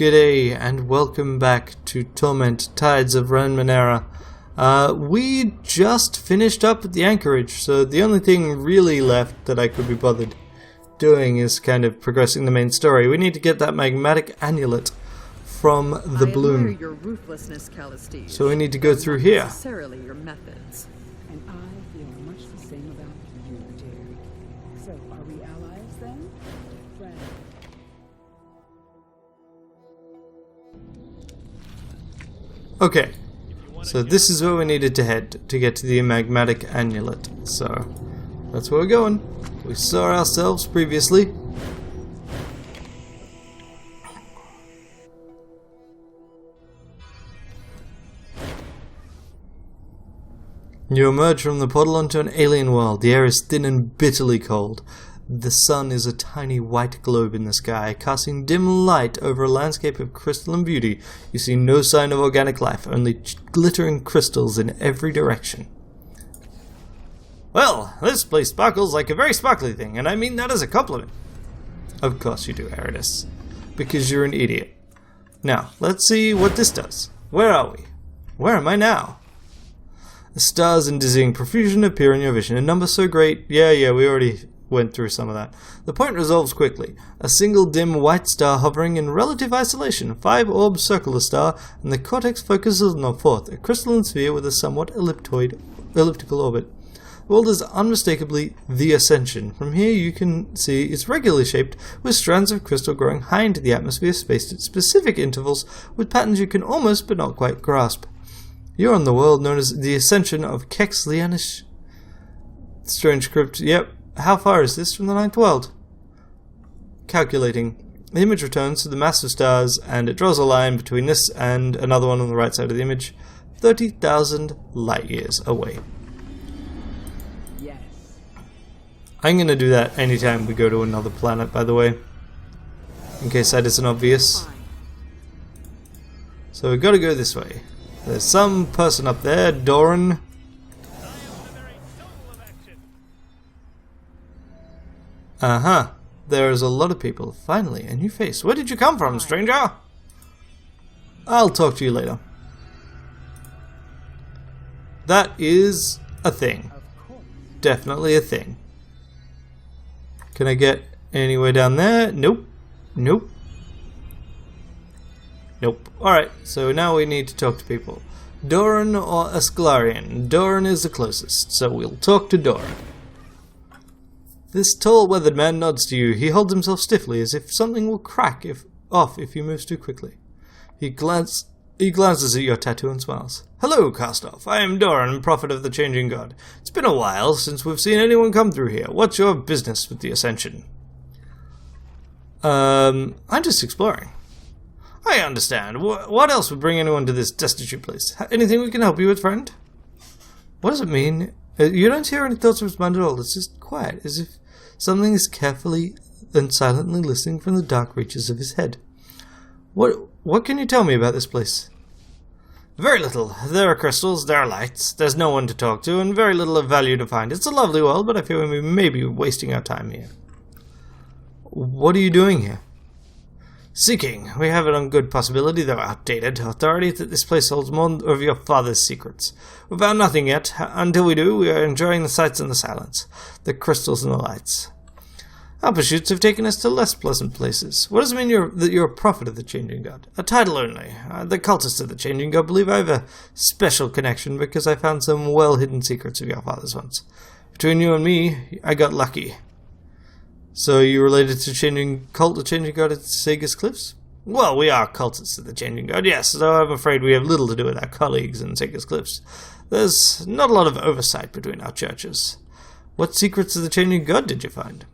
G'day and welcome back to Torment, Tides of Ranmenera. We just finished up at the anchorage, so the only thing really left that I could be bothered doing is kind of progressing the main story. We need to get that magmatic amulet from the bloom. Your ruthlessness, Callistes, so we need to go through here. Necessarily your methods. And I feel much the same about you, dear. So, are we allies then? Friends. Okay, so this is where we needed to head to get to the magmatic amulet. So that's where we're going. We saw ourselves previously. You emerge from the portal onto an alien world. The air is thin and bitterly cold. The sun is a tiny white globe in the sky, casting dim light over a landscape of crystalline beauty. You see no sign of organic life, only glittering crystals in every direction. Well, this place sparkles like a very sparkly thing, and I mean that as a compliment. Of course you do, Aridus, because you're an idiot. Now, let's see what this does. Where are we? Where am I now? The stars in dizzying profusion appear in your vision, in numbers so great. Yeah, we already went through some of that. The point resolves quickly. A single dim white star hovering in relative isolation. 5 orbs circle the star, and the cortex focuses on the fourth, a crystalline sphere with a somewhat elliptical orbit. The world is unmistakably the Ascension. From here you can see it's regularly shaped, with strands of crystal growing high into the atmosphere, spaced at specific intervals, with patterns you can almost but not quite grasp. You're on the world known as the Ascension of Kexlianish. Strange crypt. Yep. How far is this from the ninth world? Calculating. The image returns to the massive stars, and it draws a line between this and another one on the right side of the image, 30,000 light years away. Yes. I'm going to do that anytime we go to another planet, by the way, in case that isn't obvious. So we've got to go this way. There's some person up there, Doran. There's a lot of people. Finally, a new face. Where did you come from, stranger? I'll talk to you later. That is a thing. Definitely a thing. Can I get anywhere down there? Nope. Nope. Nope. Alright, so now we need to talk to people. Doran or Asclarian? Doran is the closest, so we'll talk to Doran. This tall, weathered man nods to you. He holds himself stiffly, as if something will crack off if he moves too quickly. He glances at your tattoo and smiles. Hello, Castoff. I am Doran, prophet of the Changing God. It's been a while since we've seen anyone come through here. What's your business with the Ascension? I'm just exploring. I understand. What else would bring anyone to this destitute place? Anything we can help you with, friend? What does it mean? You don't hear any thoughts of his mind at all. It's just quiet, as if something is carefully and silently listening from the dark reaches of his head. What can you tell me about this place? Very little. There are crystals, there are lights, there's no one to talk to, and very little of value to find. It's a lovely world, but I feel we may be wasting our time here. What are you doing here? Seeking. We have it on good possibility, though outdated, authority that this place holds more of your father's secrets. We've found nothing yet. Until we do, we are enjoying the sights and the silence, the crystals and the lights. Our pursuits have taken us to less pleasant places. What does it mean that you're a prophet of the Changing God? A title only. The cultists of the Changing God believe I have a special connection because I found some well-hidden secrets of your fathers once. Between you and me, I got lucky. So you related to cult of Changing God at Sagas Cliffs? Well, we are cultists of the Changing God, yes, though I'm afraid we have little to do with our colleagues in Sagas Cliffs. There's not a lot of oversight between our churches. What secrets of the Changing God did you find?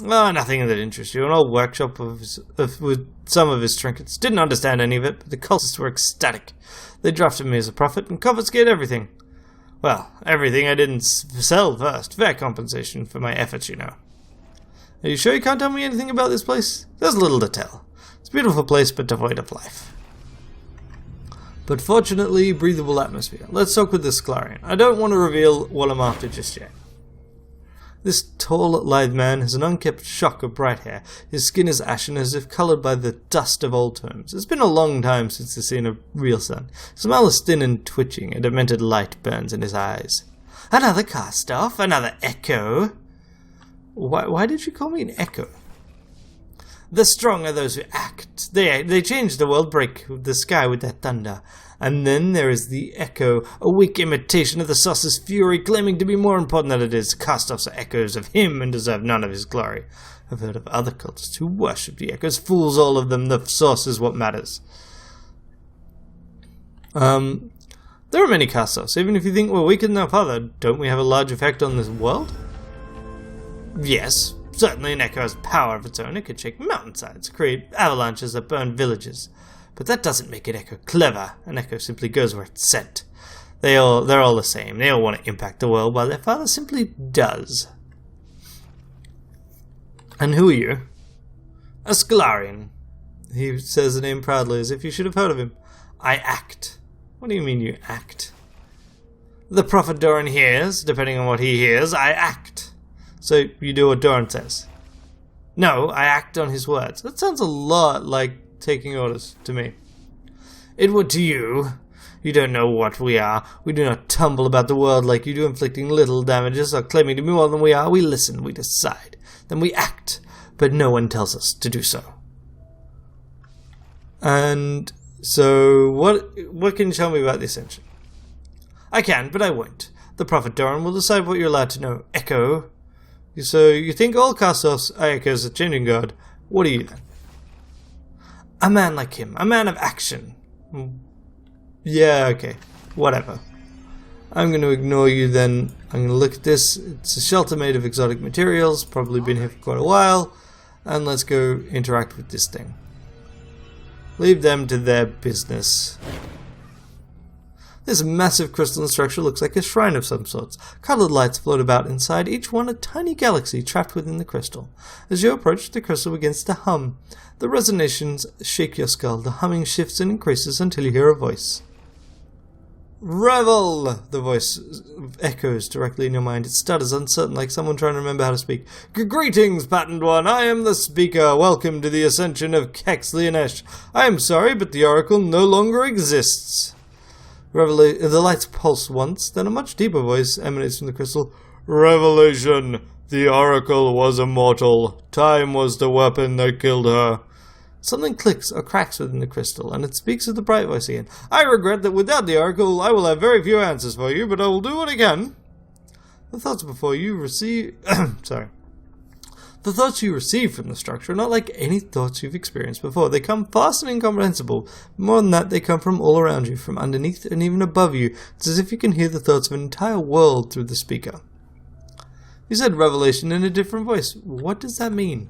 Oh, nothing that interests you. An old workshop with some of his trinkets. Didn't understand any of it, but the cultists were ecstatic. They drafted me as a prophet and confiscated everything. Well, everything I didn't sell first. Fair compensation for my efforts, you know. Are you sure you can't tell me anything about this place? There's little to tell. It's a beautiful place, but devoid of life. But fortunately, breathable atmosphere. Let's talk with the Sclarian. I don't want to reveal what I'm after just yet. This tall, lithe man has an unkempt shock of bright hair. His skin is ashen, as if coloured by the dust of old homes. It's been a long time since he's seen a real sun. His smile is thin and twitching. A demented light burns in his eyes. Another cast-off? Another echo? Why did you call me an echo? The strong are those who act. They change the world, break the sky with their thunder. And then there is the echo, a weak imitation of the Saucer's fury, claiming to be more important than it is. Cast-offs are echoes of him and deserve none of his glory. I've heard of other cultists who worship the echoes. Fools, all of them. The source is what matters. There are many cast-offs. Even if you think we're weaker than our father, don't we have a large effect on this world? Yes. Certainly an echo has power of its own. It could shake mountainsides, create avalanches that burn villages. But that doesn't make an echo clever. An echo simply goes where it's sent. They're all the same. They all want to impact the world, while their father simply does. And who are you? A Scalarian. He says the name proudly, as if you should have heard of him. I act. What do you mean you act? The Prophet Doran hears. Depending on what he hears, I act. So you do what Doran says. No, I act on his words. That sounds a lot like taking orders to me. It would to you. You don't know what we are. We do not tumble about the world like you do, inflicting little damages or claiming to be more than we are. We listen, we decide. Then we act, but no one tells us to do so. And so, what can you tell me about the Ascension? I can, but I won't. The Prophet Doran will decide what you're allowed to know. Echo. So, you think all cast-offs are echoes of changing God. What are you then? A man like him. A man of action. Yeah, okay. Whatever. I'm going to ignore you then. I'm going to look at this. It's a shelter made of exotic materials. Probably been here for quite a while. And let's go interact with this thing. Leave them to their business. This massive crystalline structure looks like a shrine of some sorts. Coloured lights float about inside, each one a tiny galaxy trapped within the crystal. As you approach, the crystal begins to hum. The resonations shake your skull. The humming shifts and increases until you hear a voice. Revel! The voice echoes directly in your mind. It stutters, uncertain, like someone trying to remember how to speak. Greetings, patented one. I am the speaker. Welcome to the Ascension of Kexlianesh. I am sorry, but the Oracle no longer exists. The lights pulse once, then a much deeper voice emanates from the crystal. Revelation! The Oracle was immortal. Time was the weapon that killed her. Something clicks or cracks within the crystal, and it speaks of the bright voice again. I regret that without the Oracle, I will have very few answers for you, but I will do what I can. The thoughts before you receive... The thoughts you receive from the structure are not like any thoughts you've experienced before. They come fast and incomprehensible. More than that, they come from all around you, from underneath and even above you. It's as if you can hear the thoughts of an entire world through the speaker. You said revelation in a different voice. What does that mean?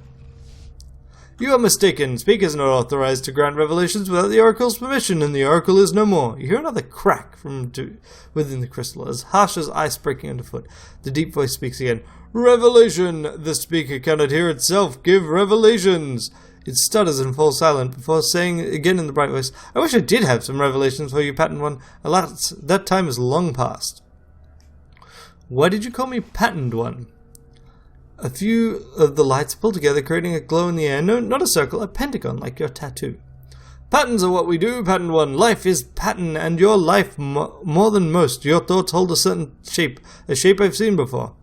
You are mistaken. Speakers are not authorized to grant revelations without the Oracle's permission, and the Oracle is no more. You hear another crack from within the crystal, as harsh as ice breaking underfoot. The deep voice speaks again. Revelation! The speaker cannot hear itself. Give revelations! It stutters and falls silent before saying again in the bright voice, I wish I did have some revelations for you, patent one. Alas, that time is long past. Why did you call me patent one? A few of the lights pull together, creating a glow in the air. No, not a circle, a pentagon, like your tattoo. Patterns are what we do, patent one. Life is pattern, and your life more than most. Your thoughts hold a certain shape, a shape I've seen before.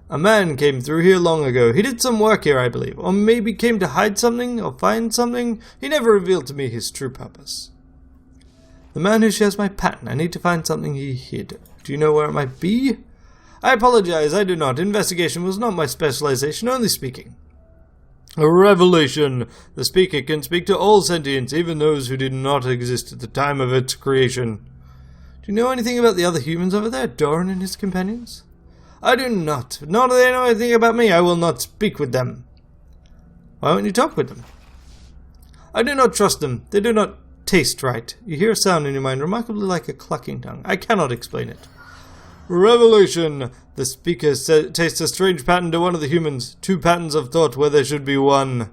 A man came through here long ago. He did some work here, I believe. Or maybe came to hide something, or find something. He never revealed to me his true purpose. The man who shares my pattern. I need to find something he hid. Do you know where it might be? I apologize, I do not. Investigation was not my specialization, only speaking. A revelation. The speaker can speak to all sentients, even those who did not exist at the time of its creation. Do you know anything about the other humans over there, Doran and his companions? I do not. Nor do they know anything about me. I will not speak with them. Why won't you talk with them? I do not trust them. They do not taste right. You hear a sound in your mind remarkably like a clucking tongue. I cannot explain it. Revelation! The speaker tastes a strange pattern to one of the humans. 2 patterns of thought where there should be 1.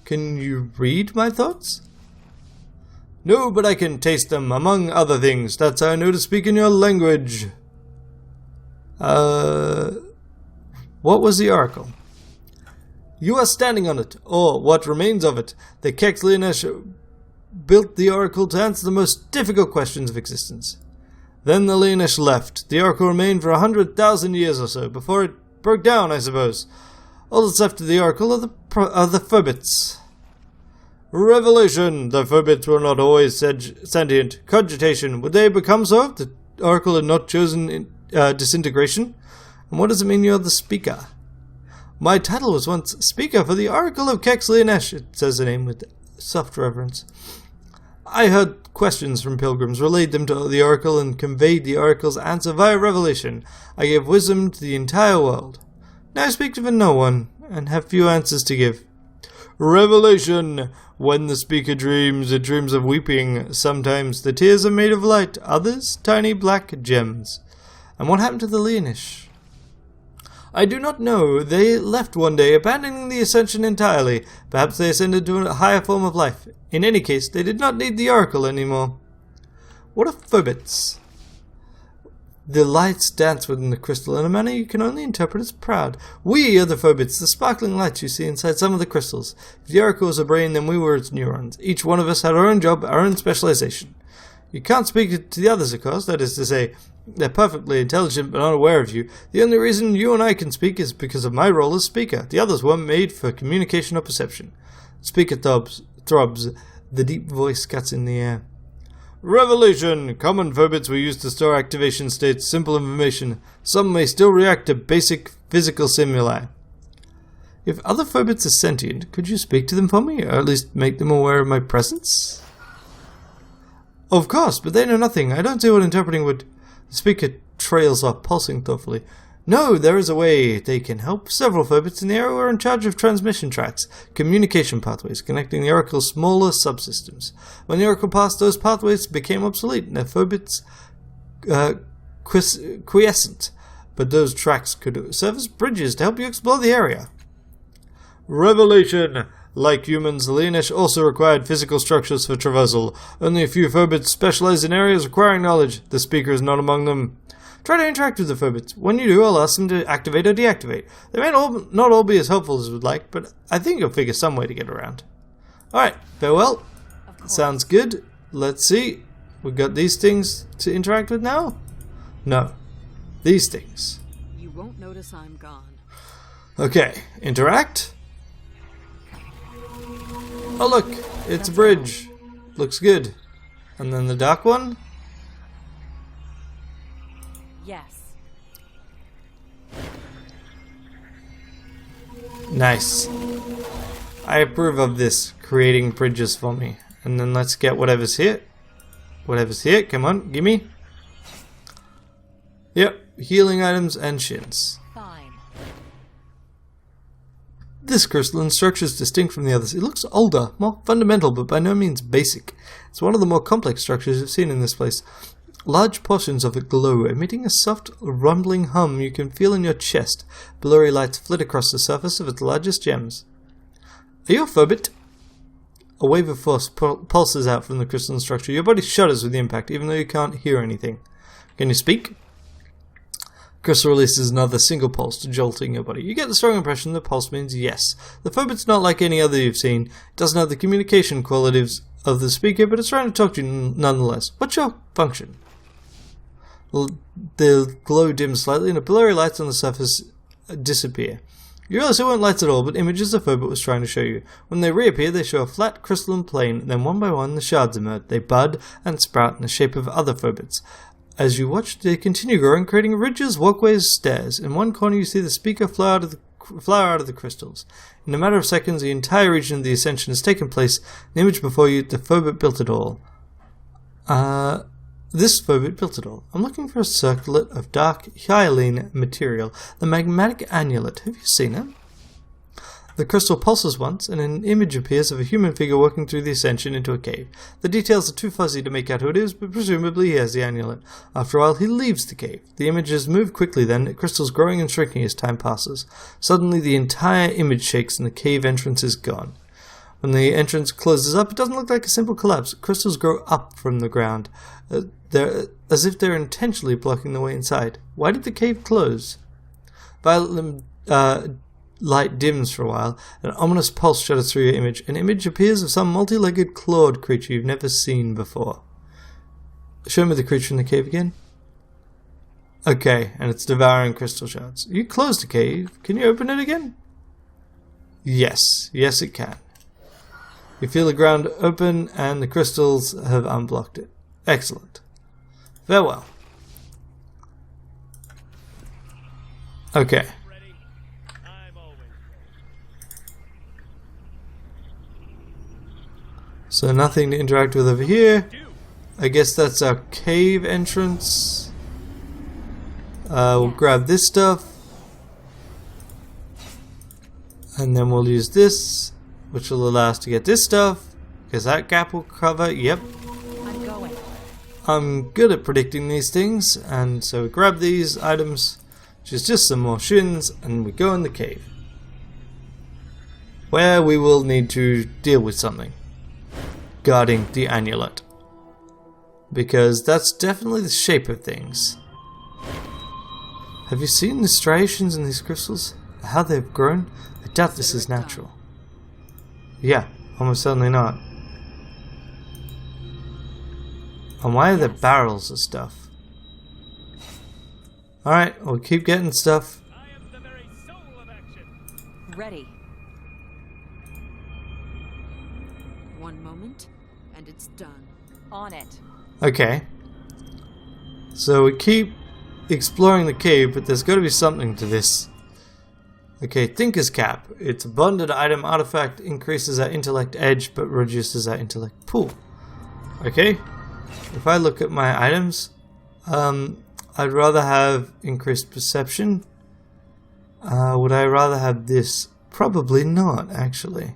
Can you read my thoughts? No, but I can taste them, among other things. That's how I know to speak in your language. What What was the oracle? You are standing on it, or what remains of it. The Kexlianesh built the oracle to answer the most difficult questions of existence. Then the Leonish left. The oracle remained for 100,000 years or so, before it broke down, I suppose. All that's left of the oracle are the Phobits. Revelation! The Phobits were not always sentient. Cogitation. Would they become so if the oracle had not chosen disintegration? And what does it mean you're the speaker? My title was once Speaker for the Oracle of Kexlianesh, it says the name with soft reverence. I heard questions from pilgrims, relayed them to the oracle, and conveyed the oracle's answer via revelation. I gave wisdom to the entire world. Now I speak to no one, and have few answers to give. Revelation! When the speaker dreams, it dreams of weeping. Sometimes the tears are made of light, others tiny black gems. And what happened to the Leonish? I do not know. They left one day, abandoning the Ascension entirely. Perhaps they ascended to a higher form of life. In any case, they did not need the oracle anymore. What are Phobits? The lights dance within the crystal in a manner you can only interpret as proud. We are the Phobits, the sparkling lights you see inside some of the crystals. If the oracle was a brain, then we were its neurons. Each one of us had our own job, our own specialization. You can't speak to the others, of course, that is to say, they're perfectly intelligent but unaware of you. The only reason you and I can speak is because of my role as speaker. The others weren't made for communication or perception. Speaker throbs. The deep voice cuts in the air. Revelation! Common Phobits were used to store activation states, simple information. Some may still react to basic physical stimuli. If other Phobits are sentient, could you speak to them for me, or at least make them aware of my presence? Of course, but they know nothing. I don't see what interpreting would... The speaker trails off, pulsing thoughtfully. No, there is a way they can help. Several Phobits in the area were in charge of transmission tracks, communication pathways, connecting the oracle's smaller subsystems. When the oracle passed, those pathways became obsolete, and the Phobits quiescent. But those tracks could serve as bridges to help you explore the area. Revelation! Like humans, the Leonish also required physical structures for traversal. Only a few Phobits specialize in areas requiring knowledge. The speaker is not among them. Try to interact with the Phobits. When you do, I'll ask them to activate or deactivate. They may not all be as helpful as we'd like, but I think you'll figure some way to get around. Alright, farewell. Sounds good. Let's see. We've got these things to interact with now? No. These things. You won't notice I'm gone. Okay, interact. Oh look, it's a bridge. Looks good. And then the dark one? Yes. Nice. I approve of this, creating bridges for me. And then let's get whatever's here. Whatever's here, come on, gimme. Yep, healing items and shins. Fine. This crystalline structure is distinct from the others. It looks older, more fundamental, but by no means basic. It's one of the more complex structures you've seen in this place. Large portions of it glow, emitting a soft, rumbling hum you can feel in your chest. Blurry lights flit across the surface of its largest gems. Are you a Phobit? A wave of force pulses out from the crystalline structure. Your body shudders with the impact, even though you can't hear anything. Can you speak? Crystal releases another single pulse, jolting your body. You get the strong impression the pulse means yes. The Phobit's not like any other you've seen. It doesn't have the communication qualities of the speaker, but it's trying to talk to you nonetheless. What's your function? The glow dims slightly, and the blurry lights on the surface disappear. You realize they weren't lights at all, but images the Phobit was trying to show you. When they reappear, they show a flat crystalline plane, then one by one the shards emerge. They bud and sprout in the shape of other Phobits. As you watch, they continue growing, creating ridges, walkways, stairs. In one corner, you see the speaker flower out of the crystals. In a matter of seconds, the entire region of the Ascension has taken place. The image before you, the Phobit built it all. This Phobit built it all. I'm looking for a circlet of dark hyaline material, the magmatic annulet. Have you seen it? The crystal pulses once, and an image appears of a human figure walking through the Ascension into a cave. The details are too fuzzy to make out who it is, but presumably he has the amulet. After a while, he leaves the cave. The images move quickly then, crystals growing and shrinking as time passes. Suddenly, the entire image shakes and the cave entrance is gone. When the entrance closes up, it doesn't look like a simple collapse. Crystals grow up from the ground, as if they're intentionally blocking the way inside. Why did the cave close? Violet light dims for a while. An ominous pulse shudders through your image. An image appears of some multi-legged clawed creature you've never seen before. Show me the creature in the cave again. Okay, and it's devouring crystal shards. You closed the cave. Can you open it again? Yes. Yes, it can. You feel the ground open and the crystals have unblocked it. Excellent. Farewell. Okay. So nothing to interact with over here. I guess that's our cave entrance. We'll grab this stuff. And then we'll use this, which will allow us to get this stuff. Because that gap will cover. Yep. I'm going. I'm good at predicting these things. And so we grab these items, which is just some more shins, and we go in the cave. Where we will need to deal with something. Guarding the amulet. Because that's definitely the shape of things. Have you seen the striations in these crystals? How they've grown? I doubt this is natural. Yeah, almost certainly not. And why are there barrels of stuff? Alright, we'll keep getting stuff. I am the very soul of action. Ready. One moment, and it's done. On it. Okay. So we keep exploring the cave, but there's got to be something to this. Okay, Thinker's Cap. It's a bonded item artifact, increases our intellect edge, but reduces our intellect pool. Okay. If I look at my items, I'd rather have increased perception. Would I rather have this? Probably not, actually.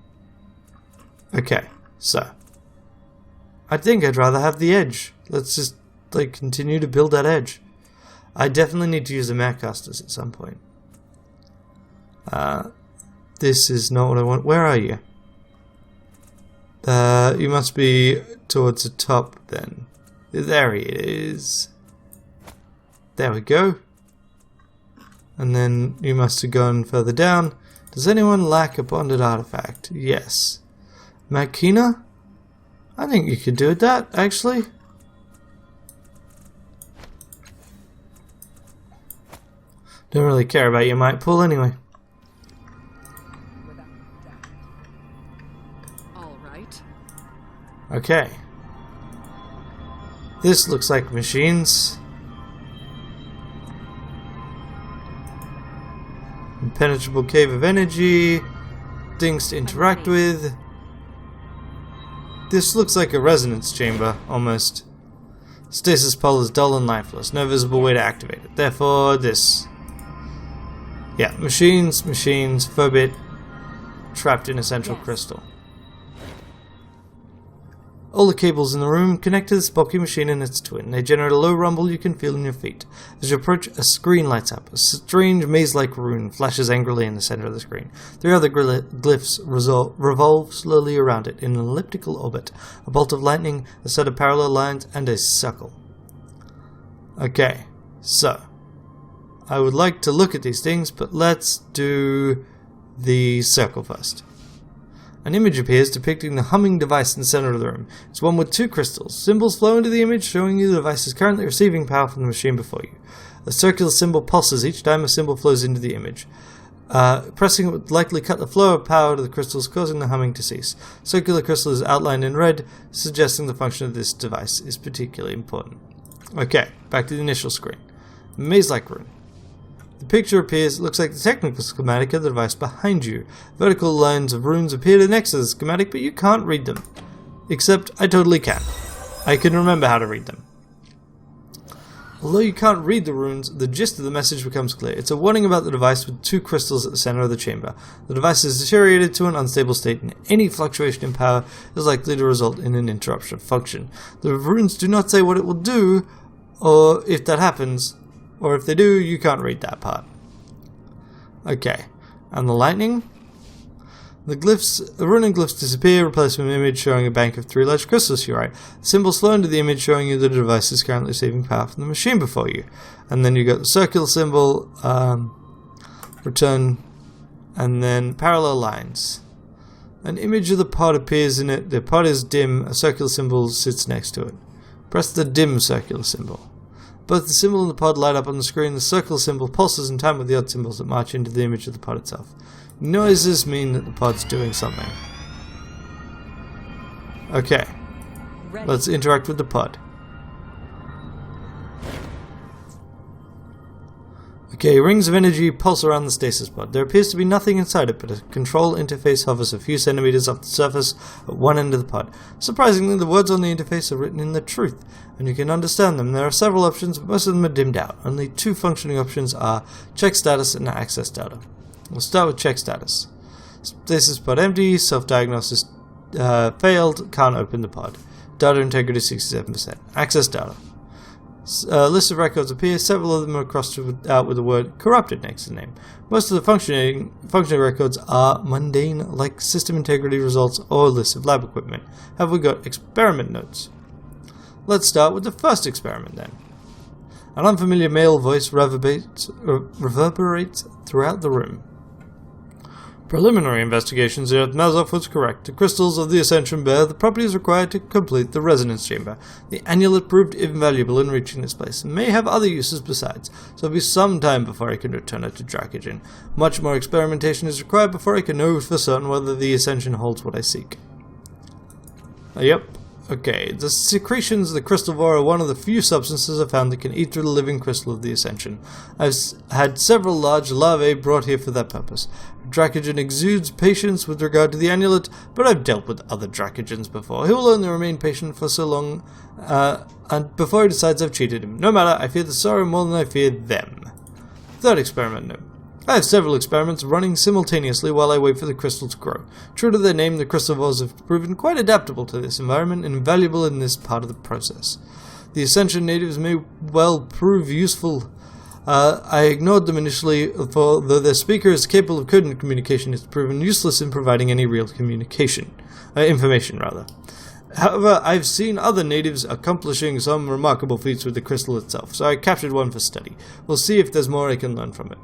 Okay, so I think I'd rather have the edge. Let's just continue to build that edge. I definitely need to use the Matcasters at some point. This is not what I want. Where are you? You must be towards the top then. There he is. There we go. And then you must have gone further down. Does anyone lack a bonded artifact? Yes. Makina? I think you could do with that, actually. Don't really care about your might pool anyway. All right. Okay. This looks like machines. Impenetrable cave of energy. Things to interact with. This looks like a resonance chamber, almost. Stasis pole is dull and lifeless. No visible way to activate it. Therefore, this. Yeah, machines, Phobit, trapped in a central crystal. All the cables in the room connect to this bulky machine and its twin. They generate a low rumble you can feel in your feet. As you approach, a screen lights up. A strange maze-like rune flashes angrily in the center of the screen. 3 other glyphs revolve slowly around it in an elliptical orbit. A bolt of lightning, a set of parallel lines, and a suckle. Okay, so I would like to look at these things, but let's do the circle first. An image appears depicting the humming device in the center of the room. It's one with 2 crystals. Symbols flow into the image, showing you the device is currently receiving power from the machine before you. A circular symbol pulses each time a symbol flows into the image. Pressing it would likely cut the flow of power to the crystals, causing the humming to cease. Circular crystal is outlined in red, suggesting the function of this device is particularly important. Okay, back to the initial screen. Maze-like rune. The picture appears, looks like the technical schematic of the device behind you. Vertical lines of runes appear next to the schematic, but you can't read them. Except, I totally can. I can remember how to read them. Although you can't read the runes, the gist of the message becomes clear. It's a warning about the device with 2 crystals at the center of the chamber. The device is deteriorated to an unstable state, and any fluctuation in power is likely to result in an interruption of function. The runes do not say what it will do, or if that happens, or if they do, you can't read that part. Okay, and the lightning? The rune and glyphs disappear, replaced with an image showing a bank of 3 large crystals to your right. The symbols flow into the image, showing you the device is currently receiving power from the machine before you. And then you got the circular symbol, return and then parallel lines. An image of the pod appears in it. The pod is dim. A circular symbol sits next to it. Press the dim circular symbol. Both the symbol and the pod light up on the screen. The circle symbol pulses in time with the odd symbols that march into the image of the pod itself. Noises mean that the pod's doing something. Okay, let's interact with the pod. Okay, rings of energy pulse around the stasis pod. There appears to be nothing inside it, but a control interface hovers a few centimeters off the surface at one end of the pod. Surprisingly, the words on the interface are written in the truth, and you can understand them. There are several options, but most of them are dimmed out. Only two functioning options are check status and access data. We'll start with check status. Stasis pod empty, self-diagnosis failed, can't open the pod. Data integrity 67%. Access data. A list of records appears. Several of them are crossed out with the word corrupted next to the name. Most of the functioning records are mundane, like system integrity results or lists of lab equipment. Have we got experiment notes? Let's start with the first experiment then. An unfamiliar male voice reverberates throughout the room. Preliminary investigations at Mazov was correct. The crystals of the Ascension bear the properties required to complete the resonance chamber. The amulet proved invaluable in reaching this place, and may have other uses besides, so it'll be some time before I can return it to Dracogen. Much more experimentation is required before I can know for certain whether the Ascension holds what I seek. Yep. Okay, the secretions of the crystal vore are one of the few substances I've found that can eat through the living crystal of the Ascension. I've had several large larvae brought here for that purpose. Dracogen exudes patience with regard to the amulet, but I've dealt with other Dracogens before. He will only remain patient for so long, and before he decides I've cheated him. No matter, I fear the sorrow more than I fear them. Third experiment note. I have several experiments running simultaneously while I wait for the crystal to grow. True to their name, the crystal vores have proven quite adaptable to this environment and invaluable in this part of the process. The Ascension natives may well prove useful. I ignored them initially, for though their speaker is capable of coded communication, it's proven useless in providing any real information. However, I've seen other natives accomplishing some remarkable feats with the crystal itself, so I captured one for study. We'll see if there's more I can learn from it.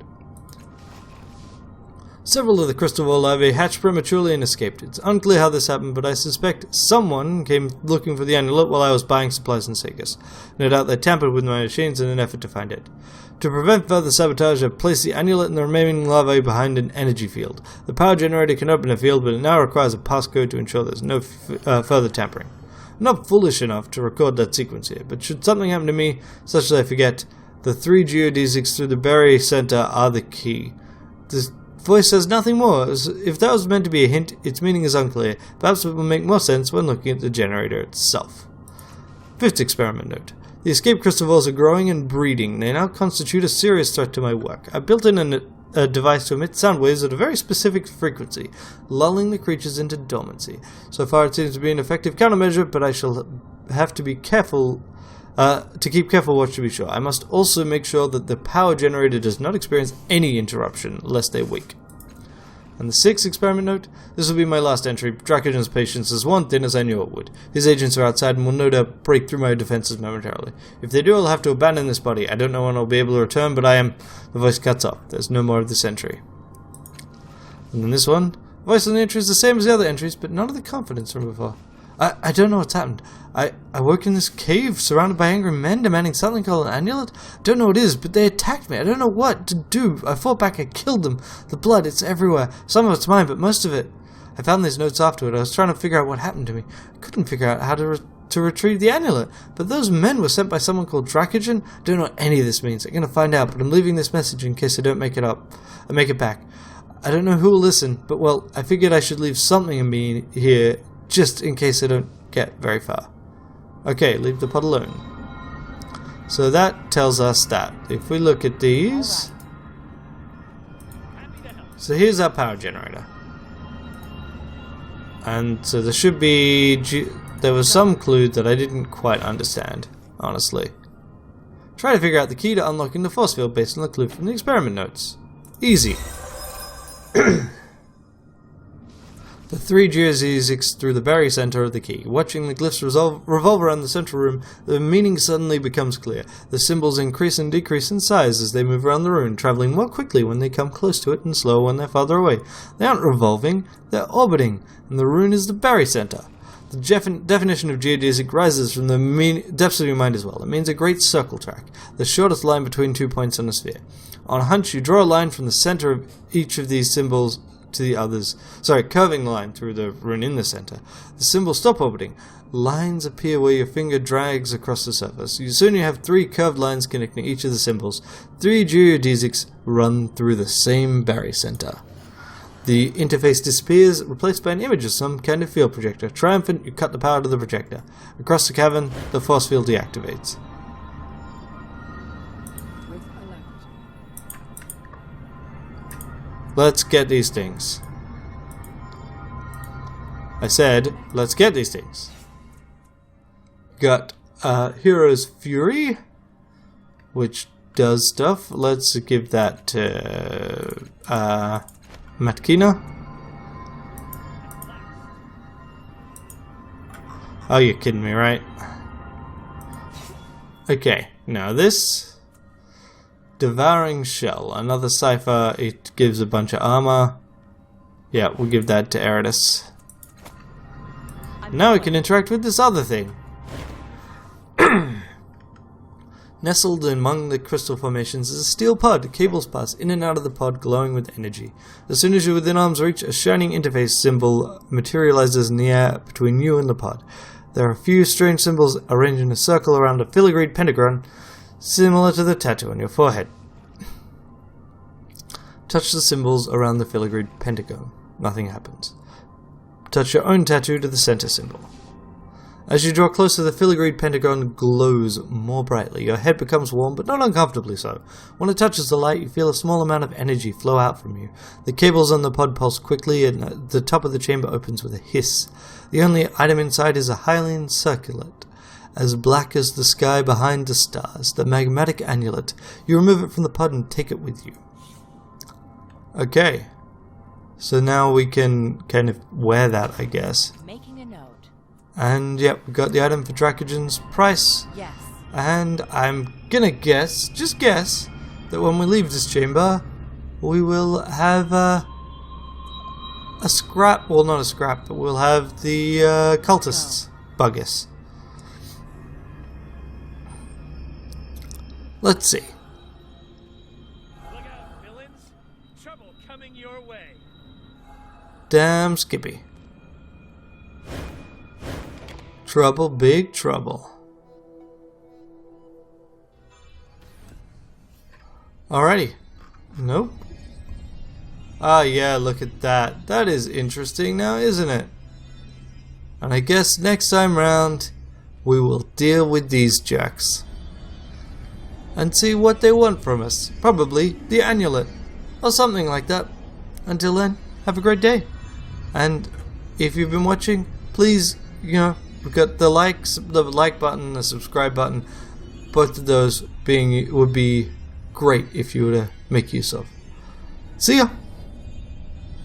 Several of the crystal vore larvae hatched prematurely and escaped. It's unclear how this happened, but I suspect someone came looking for the amulet while I was buying supplies in Sagas. No doubt they tampered with my machines in an effort to find it. To prevent further sabotage, I've placed the amulet and the remaining larvae behind an energy field. The power generator can open a field, but it now requires a passcode to ensure there's no further tampering. I'm not foolish enough to record that sequence here, but should something happen to me, such that I forget, the 3 geodesics through the Berry Center are the key. This voice says nothing more. If that was meant to be a hint, its meaning is unclear. Perhaps it will make more sense when looking at the generator itself. Fifth experiment note. The escaped crystal vores are growing and breeding. They now constitute a serious threat to my work. I built in a device to emit sound waves at a very specific frequency, lulling the creatures into dormancy. So far it seems to be an effective countermeasure, but I shall have to be careful to keep careful watch to be sure. I must also make sure that the power generator does not experience any interruption, lest they wake. And the sixth experiment note, this will be my last entry. Dracogen's patience is worn thin as I knew it would. His agents are outside and will no doubt break through my defenses momentarily. If they do, I'll have to abandon this body. I don't know when I'll be able to return, but I am... The voice cuts off. There's no more of this entry. And then this one, the voice on the entry is the same as the other entries, but none of the confidence from before. I don't know what's happened. I work in this cave, surrounded by angry men demanding something called an amulet. Don't know what it is, but they attacked me. I don't know what to do. I fought back, I killed them. The blood, it's everywhere. Some of it's mine, but most of it... I found these notes afterward. I was trying to figure out what happened to me. I couldn't figure out how to retrieve the amulet. But those men were sent by someone called Dracogen. Don't know what any of this means. I'm going to find out, but I'm leaving this message in case I don't make it back. I don't know who will listen, but well, I figured I should leave something in me here, just in case I don't get very far. Okay, leave the pod alone. So that tells us that. If we look at these... So here's our power generator. And so there should be... There was some clue that I didn't quite understand, honestly. Try to figure out the key to unlocking the force field based on the clue from the experiment notes. Easy. The 3 geodesics through the very center of the key. Watching the glyphs revolve around the central room, the meaning suddenly becomes clear. The symbols increase and decrease in size as they move around the rune, traveling more quickly when they come close to it and slower when they're farther away. They aren't revolving, they're orbiting, and the rune is the very center. The definition of geodesic rises from the depths of your mind as well. It means a great circle track, the shortest line between 2 points on a sphere. On a hunch, you draw a line from the center of each of these symbols to the others. Curving the line through the rune in the center. The symbols stop orbiting. Lines appear where your finger drags across the surface. Soon you have 3 curved lines connecting each of the symbols. 3 geodesics run through the same very center. The interface disappears, replaced by an image of some kind of field projector. Triumphant, you cut the power to the projector. Across the cavern, the force field deactivates. Let's get these things. I said, let's get these things. Got Hero's Fury, which does stuff. Let's give that to Matkina. Oh, you're kidding me, right? Okay, now this Devouring Shell, another cipher. It gives a bunch of armor. Yeah, we'll give that to Eridus. Now we can interact with this other thing. Nestled among the crystal formations is a steel pod. Cables pass in and out of the pod, glowing with energy. As soon as you're within arm's reach, a shining interface symbol materializes in the air between you and the pod. There are a few strange symbols arranged in a circle around a filigreed pentagon, similar to the tattoo on your forehead. Touch the symbols around the filigreed pentagon. Nothing happens. Touch your own tattoo to the center symbol. As you draw closer, the filigreed pentagon glows more brightly. Your head becomes warm, but not uncomfortably so. When it touches the light, you feel a small amount of energy flow out from you. The cables on the pod pulse quickly, and the top of the chamber opens with a hiss. The only item inside is a Hylian circlet, as black as the sky behind the stars, the magmatic amulet. You remove it from the pod and take it with you. Okay. So now we can kind of wear that, I guess. Making a note. And yep, we got the item for Dracogen's price. Yes. And I'm gonna guess, just guess, that when we leave this chamber, we will have a scrap. Well, not a scrap, but we'll have the cultists bug us. Let's see. Look out, villains! Trouble coming your way. Damn Skippy. Trouble, big trouble. Alrighty. Nope. Ah, yeah, look at that. That is interesting now, isn't it? And I guess next time round, we will deal with these jerks. And see what they want from us. Probably the amulet. Or something like that. Until then, have a great day. And if you've been watching, please, we've got the like button, the subscribe button. Both of those would be great if you were to make use of. See ya!